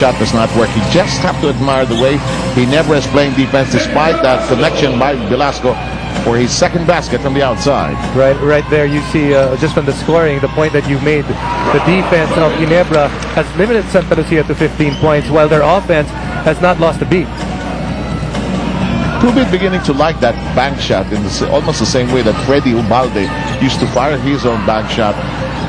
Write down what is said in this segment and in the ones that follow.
shot does not work. You just have to admire the way Ginebra is playing defense despite that connection by Velasco for his second basket from the outside. Right there you see just from the scoring, the point that you made, the defense of Ginebra has limited Santa Lucia to 15 points while their offense has not lost a beat. Tubid beginning to like that bank shot in almost the same way that Freddy Ubalde used to fire his own bank shot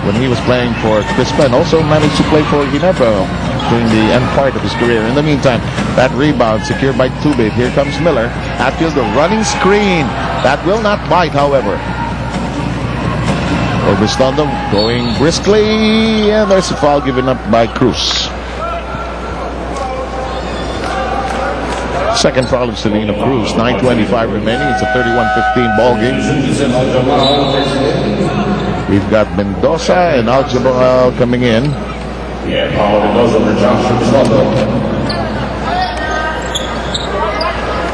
when he was playing for Crispa, and also managed to play for Ginebra during the end part of his career. In the meantime, that rebound secured by Tubid. Here comes Miller. Hatfield, the running screen. That will not bite, however. Orbistondo going briskly, and there's a foul given up by Cruz. Second foul of Selena Cruz. 9:25 remaining. It's a 31-15 ball game. We've got Mendoza and Aljabal coming in. Yeah, Paulo Mendoza for Joshua Orbistondo.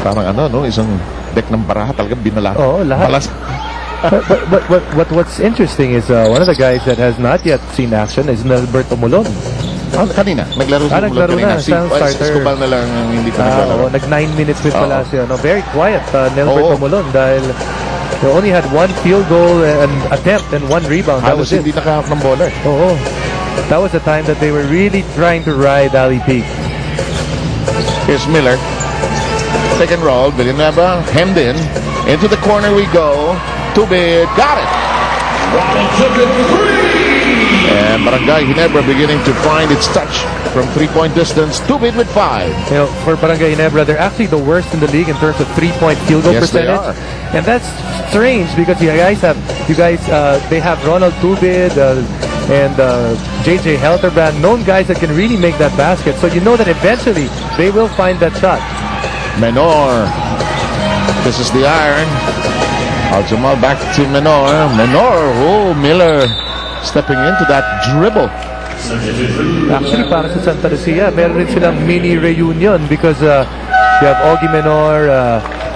Parang no, isang deck ng baraha talaga binala. Oh, lahat. But what's interesting is one of the guys that has not yet seen action is Nelberto Molon. Kanina, naglaro si Molon kanina. Si Escobar na lang hindi pa naglaro. Nag 9 minutes with Palacio. No, very quiet Nelberto Molon dahil they only had one field goal and attempt and one rebound. That was it. Hindi nakahawak ng bola. That was the time that they were really trying to ride Ali Peak. Here's Miller. Pick and roll. Villanueva hemmed in. Into the corner we go. Tubid. Got it. And Barangay Ginebra beginning to find its touch from three-point distance. Tubid with 5. You know, for Barangay Ginebra, they're actually the worst in the league in terms of three-point field goal percentage. They are. And that's strange because they have Ronald Tubid and JJ Helterbrand, known guys that can really make that basket. So you know that eventually they will find that shot. Menor. This is the iron. Aljamal back to Menor. Miller stepping into that dribble. Actually, para sa Santa Lucia, meron rin silang mini reunion because you have Ogie Menor,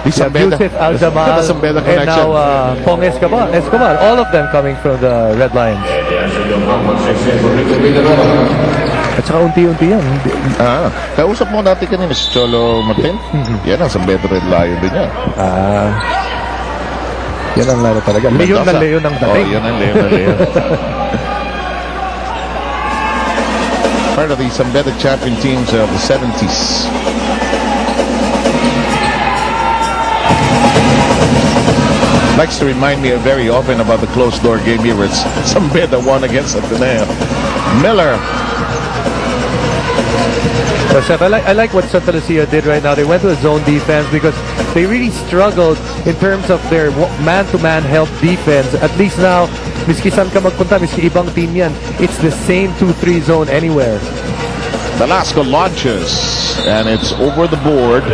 you have Yusef Aljamal, and now Pong Escobar. All of them coming from the Red Lions. At saka unti-unti yan. Kausap mo dati kanina si Cholo Martin. Yan ang Sambeta Red Lion din yan. Yan ang laro talaga. Leon na Leon ang dating. Yan ang Leon na Leon. Part of the Sambeta champion teams of the 70s. Likes to remind me very often about the closed-door game here where Sambeta won against Ateneo. Miller. Well, Chef, I like what Santa Lucia did right now. They went to a zone defense because they really struggled in terms of their man-to-man help defense. At least now, miski saan ka magpunta, miski ibang team yan, it's the same 2-3 zone anywhere. Velasco launches, and it's over the board.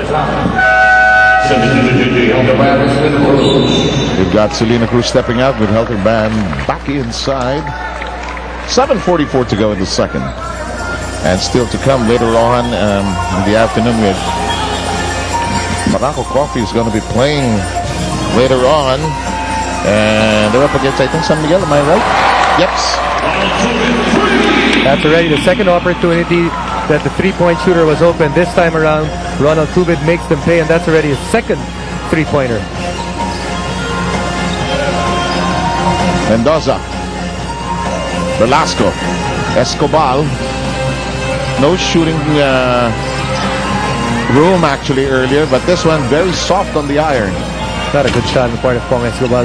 We've got Selena Cruz stepping out with Helterbrand back inside. 7:44 to go in the second. And still to come later on in the afternoon, we have Morocco Coffee is going to be playing later on. And they're up against, I think, San Miguel, am I right? Yep. That's already the second opportunity that the three-point shooter was open. This time around, Ronald Tubid makes them pay, and that's already his second three-pointer. Mendoza. Velasco. Escobar. No shooting room actually earlier, but this one very soft on the iron. Not a good shot in the part of Pong Escobar.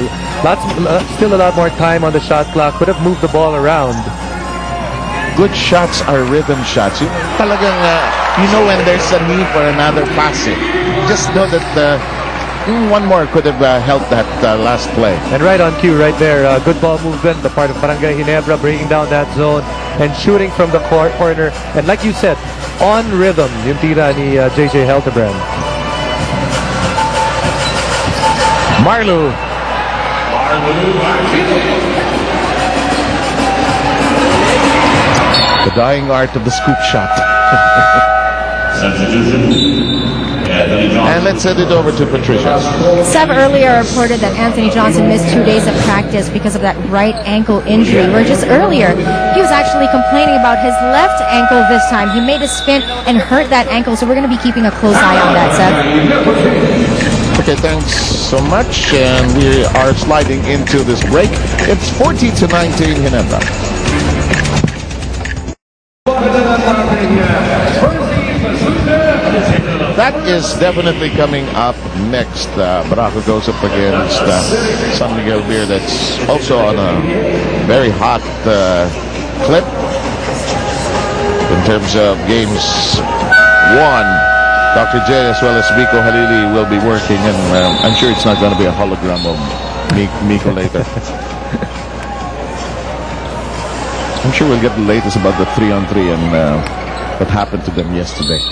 Still a lot more time on the shot clock. Could have moved the ball around. Good shots are rhythm shots. You talagang, you know when there's a need for another passing. Just know that one more could have helped that last play. And right on cue, right there. Good ball movement. The part of Barangay Ginebra breaking down that zone and shooting from the corner. And like you said, on rhythm, yung tira ni JJ Helterbrand. Marlu. The dying art of the scoop shot. Substitution. And let's send it over to Patricia. Seb earlier reported that Anthony Johnson missed 2 days of practice because of that right ankle injury, where just earlier he was actually complaining about his left ankle this time. He made a spin and hurt that ankle, so we're going to be keeping a close eye on that, Seb. Okay, thanks so much. And we are sliding into this break. It's 40-19 Ginebra. That is definitely coming up next. Barako goes up against San Miguel Beer. That's also on a very hot clip in terms of games won. Dr. J as well as Miko Halili will be working, and I'm sure it's not going to be a hologram of Miko later. I'm sure we'll get the latest about the 3-on-3 and what happened to them yesterday.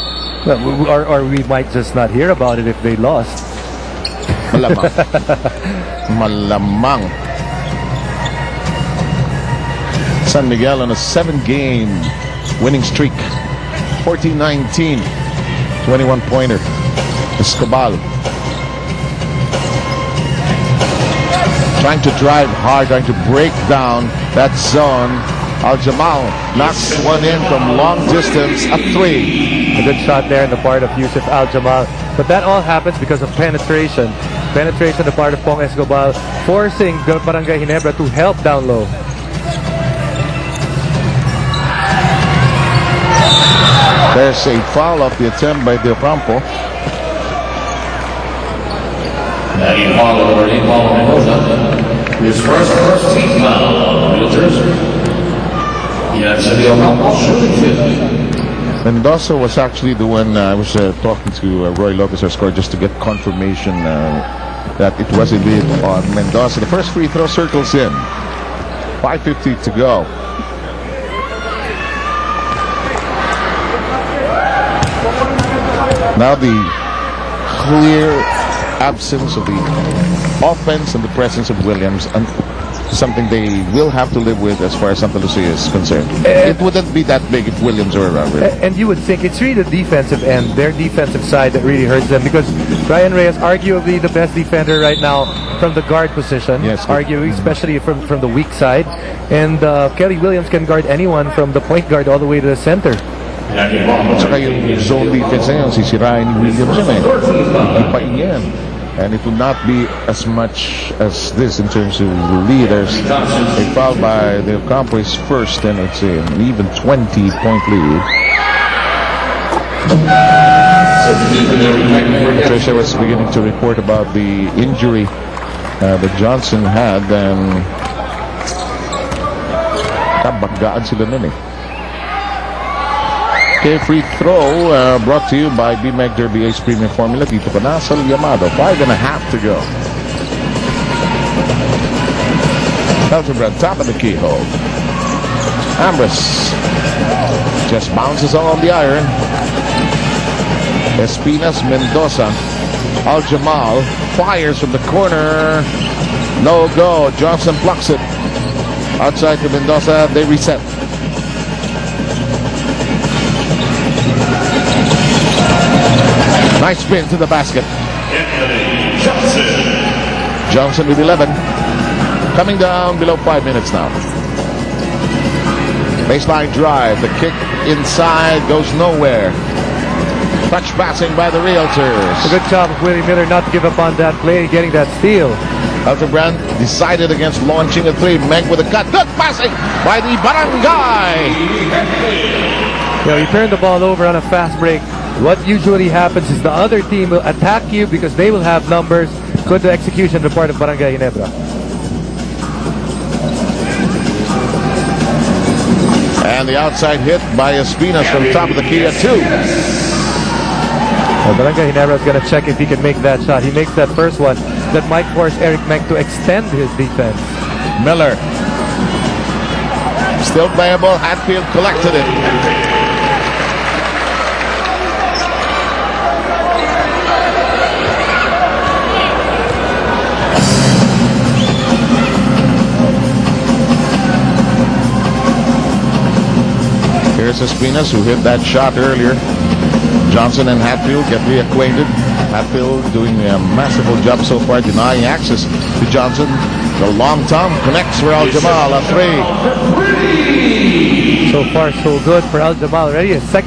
Well, or we might just not hear about it if they lost. Malamang. Malamang. San Miguel on a 7-game winning streak. 14-19. 21-pointer. Escobar. Trying to drive hard, trying to break down that zone. Al-Jamal knocks one in from long distance, a 3. A good shot there on the part of Yusuf Al-Jamal. But that all happens because of penetration. Penetration on the part of Pong Escobar, forcing Barangay Ginebra to help down low. There's a foul off the attempt by Del Campo. His first team foul on Realtors. Mendoza was actually the one I was talking to Roy Lopez, our scorer, just to get confirmation that it was indeed on Mendoza. The first free throw circles in. 5:50 to go. Now the clear absence of the offense and the presence of Williams, and something they will have to live with as far as Santa Lucia is concerned. It wouldn't be that big if Williams were around. Really. And you would think it's really the defensive end, their defensive side, that really hurts them, because Ryan Reyes, arguably the best defender right now from the guard position, yes, arguably, especially from the weak side. And Kelly Williams can guard anyone from the point guard all the way to the center. Saka yung zone defense na yun, sisirain ni Williams yun eh. Ipain yan. And it will not be as much as this in terms of the leaders. A foul by the Campo is first, and it's an even 20-point lead. Patricia was beginning to report about the injury that Johnson had, and kabaggaan sila nun eh. Okay, free throw brought to you by BMAG Derby Ace Premium Formula. Dito ka na sa Yamado. 5.5 to go. Beltran, top of the keyhole. Ambris just bounces on the iron. Espinas, Mendoza. Al-Jamal fires from the corner. No go. Johnson plucks it. Outside to Mendoza. They reset. Nice spin to the basket. Johnson with 11. Coming down below 5 minutes now. Baseline drive. The kick inside goes nowhere. Touch passing by the Realtors. A good job of Willie Miller not to give up on that play, getting that steal. Altenbrand decided against launching a 3. Meg with a cut. Good passing by the Barangay. You turn the ball over on a fast break. What usually happens is the other team will attack you because they will have numbers. Good execution on the part of Barangay Ginebra. And the outside hit by Espinas from top of the key at 2. Well, Barangay Ginebra is going to check if he can make that shot. He makes that first one. That might force Eric Meg to extend his defense. Miller. Still playable. Hatfield collected it. Here's Espinas, who hit that shot earlier. Johnson and Hatfield get reacquainted. Hatfield doing a masterful job so far, denying access to Johnson. The long Tom connects for Al Jamal, a three. So far, so good for Al Jamal. Already a second